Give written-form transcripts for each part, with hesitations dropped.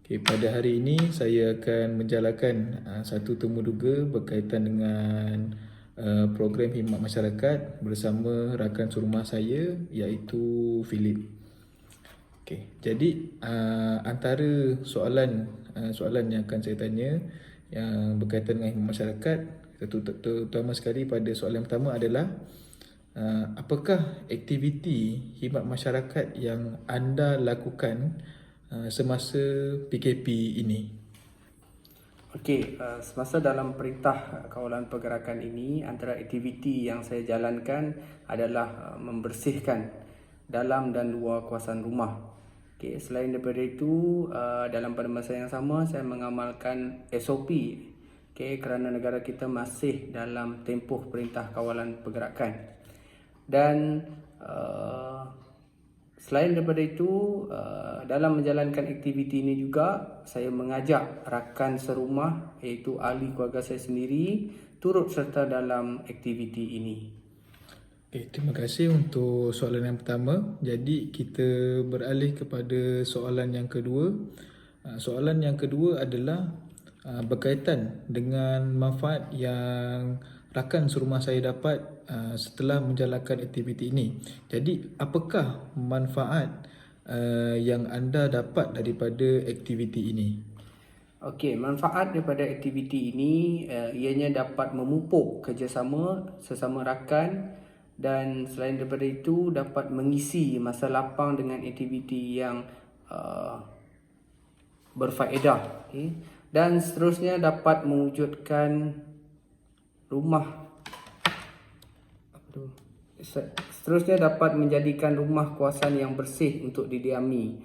Pada hari ini saya akan menjalankan satu temuduga berkaitan dengan program khidmat masyarakat bersama rakan serumah saya iaitu Philip. Jadi antara soalan yang akan saya tanya yang berkaitan dengan khidmat masyarakat, terutama sekali pada soalan yang pertama adalah apakah aktiviti khidmat masyarakat yang anda lakukan semasa PKP ini? Semasa dalam Perintah Kawalan Pergerakan ini, antara aktiviti yang saya jalankan adalah membersihkan dalam dan luar kawasan rumah. Selain daripada itu, dalam pada masa yang sama saya mengamalkan SOP kerana negara kita masih dalam tempoh Perintah Kawalan Pergerakan. Dan selain daripada itu, dalam menjalankan aktiviti ini juga saya mengajak rakan serumah iaitu ahli keluarga saya sendiri turut serta dalam aktiviti ini. Terima kasih untuk soalan yang pertama. Jadi kita beralih kepada soalan yang kedua. Soalan yang kedua adalah berkaitan dengan manfaat yang rakan serumah saya dapat setelah menjalankan aktiviti ini. Jadi apakah manfaat yang anda dapat daripada aktiviti ini? Manfaat daripada aktiviti ini ianya dapat memupuk kerjasama sesama rakan, dan selain daripada itu dapat mengisi masa lapang dengan aktiviti yang berfaedah. Dan seterusnya dapat mewujudkan dapat menjadikan rumah kawasan yang bersih untuk didiami,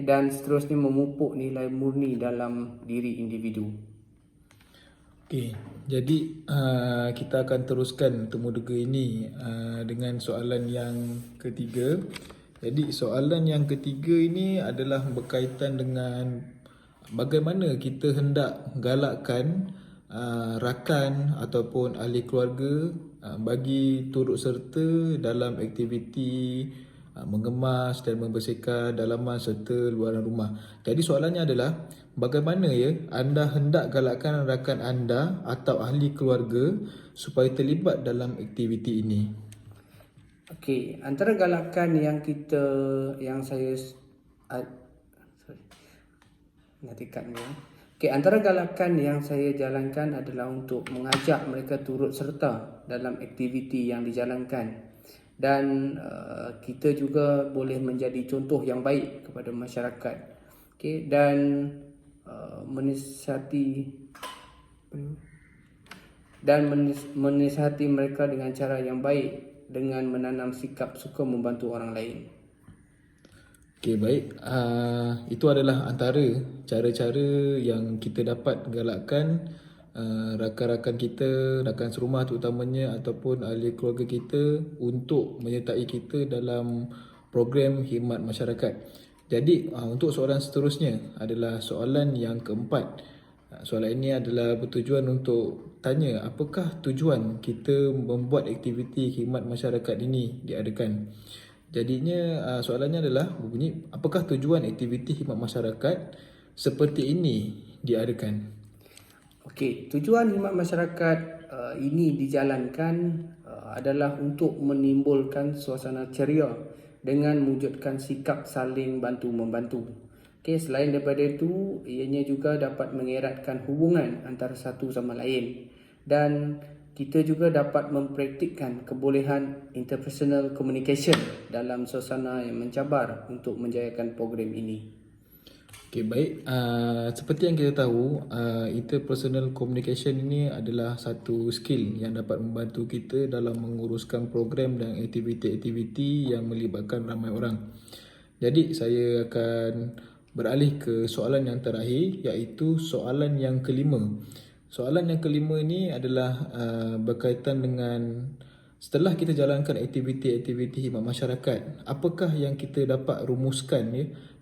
dan seterusnya memupuk nilai murni dalam diri individu. Jadi kita akan teruskan temuduga ini dengan soalan yang ketiga. Jadi soalan yang ketiga ini adalah berkaitan dengan bagaimana kita hendak galakkan rakan ataupun ahli keluarga bagi turut serta dalam aktiviti mengemas dan membersihkan dalaman serta luaran rumah. Jadi soalannya adalah bagaimana anda hendak galakkan rakan anda atau ahli keluarga supaya terlibat dalam aktiviti ini? Antara galakan antara galakan yang saya jalankan adalah untuk mengajak mereka turut serta dalam aktiviti yang dijalankan, dan kita juga boleh menjadi contoh yang baik kepada masyarakat, dan menasihati mereka dengan cara yang baik dengan menanam sikap suka membantu orang lain. Baik. Itu adalah antara cara-cara yang kita dapat galakkan rakan-rakan kita, rakan serumah terutamanya ataupun ahli keluarga kita untuk menyertai kita dalam program khidmat masyarakat. Jadi untuk soalan seterusnya adalah soalan yang keempat. Soalan ini adalah bertujuan untuk tanya apakah tujuan kita membuat aktiviti khidmat masyarakat ini diadakan. Jadinya soalannya adalah berbunyi, apakah tujuan aktiviti khidmat masyarakat seperti ini diadakan? Tujuan khidmat masyarakat ini dijalankan adalah untuk menimbulkan suasana ceria dengan mewujudkan sikap saling bantu-membantu. Selain daripada itu, ianya juga dapat mengeratkan hubungan antara satu sama lain, dan kita juga dapat mempraktikkan kebolehan interpersonal communication dalam suasana yang mencabar untuk menjayakan program ini. Baik. Seperti yang kita tahu, interpersonal communication ini adalah satu skill yang dapat membantu kita dalam menguruskan program dan aktiviti-aktiviti yang melibatkan ramai orang. Jadi saya akan beralih ke soalan yang terakhir, iaitu soalan yang kelima. Soalan yang kelima ini adalah berkaitan dengan setelah kita jalankan aktiviti-aktiviti khidmat masyarakat, apakah yang kita dapat rumuskan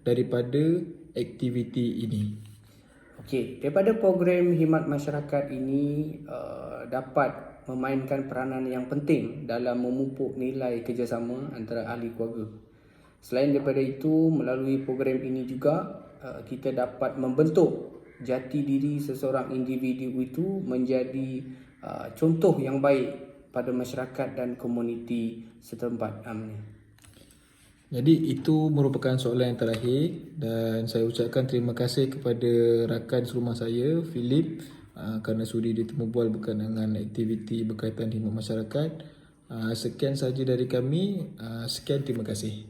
daripada aktiviti ini? Daripada program khidmat masyarakat ini dapat memainkan peranan yang penting dalam memupuk nilai kerjasama antara ahli keluarga. Selain daripada itu, melalui program ini juga kita dapat membentuk jati diri seseorang individu itu menjadi contoh yang baik pada masyarakat dan komuniti setempat. Jadi itu merupakan soalan yang terakhir dan saya ucapkan terima kasih kepada rakan serumah saya, Philip, kerana sudi ditemu bual berkenaan dengan aktiviti berkaitan khidmat masyarakat. Sekian saja dari kami. Sekian, terima kasih.